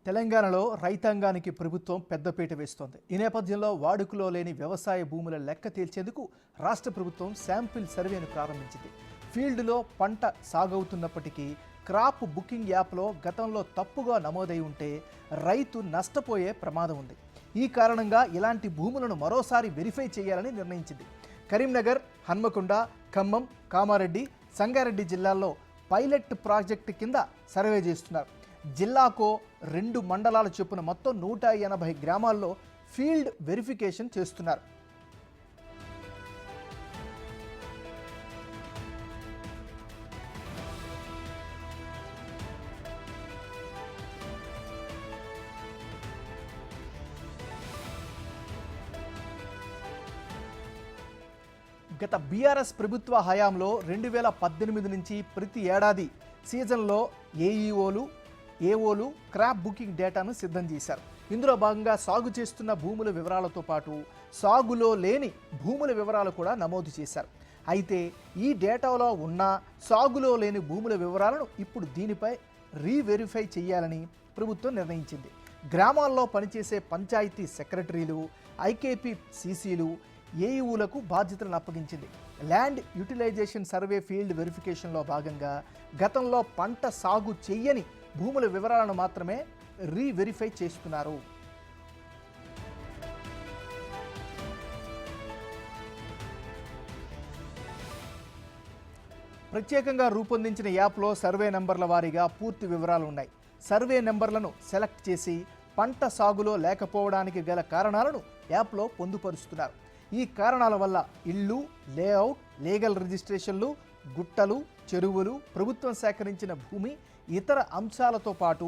తెలంగాణలో రైతాంగానికి ప్రభుత్వం పెద్దపీట వేస్తోంది. ఈ నేపథ్యంలో వాడుకలో లేని వ్యవసాయ భూముల లెక్క తేల్చేందుకు రాష్ట్ర ప్రభుత్వం శాంపిల్ సర్వేను ప్రారంభించింది. ఫీల్డ్లో పంట సాగవుతున్నప్పటికీ క్రాప్ బుకింగ్ యాప్లో గతంలో తప్పుగా నమోదై ఉంటే రైతు నష్టపోయే ప్రమాదం ఉంది. ఈ కారణంగా ఇలాంటి భూములను మరోసారి వెరిఫై చేయాలని నిర్ణయించింది. కరీంనగర్, హన్మకొండ, ఖమ్మం, కామారెడ్డి, సంగారెడ్డి జిల్లాల్లో పైలట్ ప్రాజెక్టు కింద సర్వే చేస్తున్నారు. జిల్లాకో 2 మండలాల చొప్పున మొత్తం 180 గ్రామాల్లో ఫీల్డ్ వెరిఫికేషన్ చేస్తున్నారు. గత బీఆర్ఎస్ ప్రభుత్వ హయాంలో 2018 నుంచి ప్రతి ఏడాది సీజన్లో ఏఓలు క్రాప్ బుకింగ్ డేటాను సిద్ధం చేశారు. ఇందులో భాగంగా సాగు చేస్తున్న భూముల వివరాలతో పాటు సాగులో లేని భూముల వివరాలు కూడా నమోదు చేశారు. అయితే ఈ డేటాలో ఉన్న సాగులో లేని భూముల వివరాలను ఇప్పుడు దీనిపై రీవెరిఫై చేయాలని ప్రభుత్వం నిర్ణయించింది. గ్రామాల్లో పనిచేసే పంచాయతీ సెక్రటరీలు, ఐకేపీ సీసీలు, ఏఈఊలకు బాధ్యతలను అప్పగించింది. ల్యాండ్ యూటిలైజేషన్ సర్వే ఫీల్డ్ వెరిఫికేషన్లో భాగంగా గతంలో పంట సాగు చెయ్యని భూముల వివరాలను మాత్రమే రీవెరిఫై చేస్తున్నారు. ప్రత్యేకంగా రూపొందించిన యాప్లో సర్వే నెంబర్ల వారీగా పూర్తి వివరాలు ఉన్నాయి. సర్వే నెంబర్లను సెలెక్ట్ చేసి పంట సాగులో లేకపోవడానికి గల కారణాలను యాప్లో పొందుపరుస్తున్నారు. ఈ కారణాల వల్ల ఇళ్ళు, లేఅవుట్, లీగల్ రిజిస్ట్రేషన్లు, గుట్టలు, చెరువులు, ప్రభుత్వం సేకరించిన భూమి, ఇతర అంశాలతో పాటు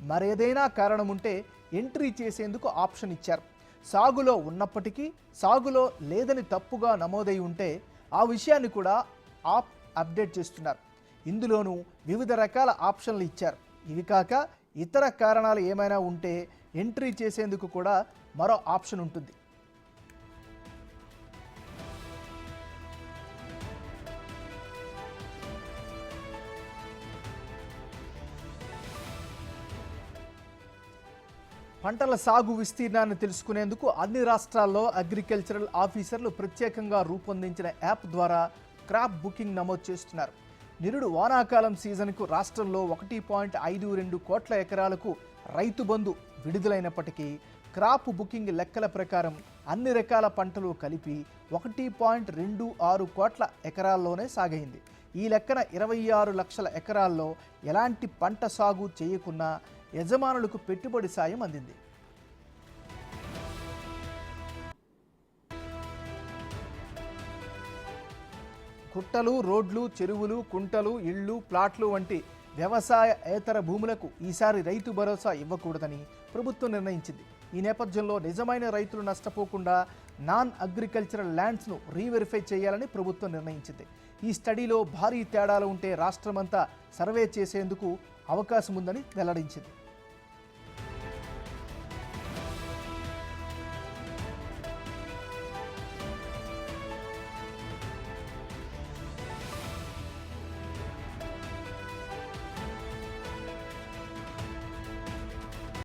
మరేదైనా కారణం ఉంటే ఎంట్రీ చేసేందుకు ఆప్షన్ ఇచ్చారు. సాగులో ఉన్నప్పటికీ సాగులో లేదని తప్పుగా నమోదై ఉంటే ఆ విషయాన్ని కూడా అప్డేట్ చేస్తున్నారు. ఇందులోనూ వివిధ రకాల ఆప్షన్లు ఇచ్చారు. ఇవి కాక ఇతర కారణాలు ఏమైనా ఉంటే ఎంట్రీ చేసేందుకు కూడా మరో ఆప్షన్ ఉంటుంది. పంటల సాగు విస్తీర్ణాన్ని తెలుసుకునేందుకు అన్ని రాష్ట్రాల్లో అగ్రికల్చరల్ ఆఫీసర్లు ప్రత్యేకంగా రూపొందించిన యాప్ ద్వారా క్రాప్ బుకింగ్ నమోదు చేస్తున్నారు. నిరుడు వానాకాలం సీజన్కు రాష్ట్రంలో 1.52 కోట్ల ఎకరాలకు రైతు బంధు విడుదలైనప్పటికీ క్రాప్ బుకింగ్ లెక్కల ప్రకారం అన్ని రకాల పంటలు కలిపి 1.26 కోట్ల ఎకరాల్లోనే సాగైంది. ఈ లెక్కన 26 లక్షల ఎకరాల్లో ఎలాంటి పంట సాగు చేయకున్నా యజమానులకు పెట్టుబడి సాయం అందింది. గుట్టలు, రోడ్లు, చెరువులు, కుంటలు, ఇళ్ళు, ప్లాట్లు వంటి వ్యవసాయేతర భూములకు ఈసారి రైతు భరోసా ఇవ్వకూడదని ప్రభుత్వం నిర్ణయించింది. ఈ నేపథ్యంలో నిజమైన రైతులు నష్టపోకుండా నాన్ అగ్రికల్చరల్ ల్యాండ్స్ను రీవెరిఫై చేయాలని ప్రభుత్వం నిర్ణయించింది. ఈ స్టడీలో భారీ తేడాలు ఉంటే రాష్ట్రమంతా సర్వే చేసేందుకు అవకాశం ఉందని వెల్లడించింది.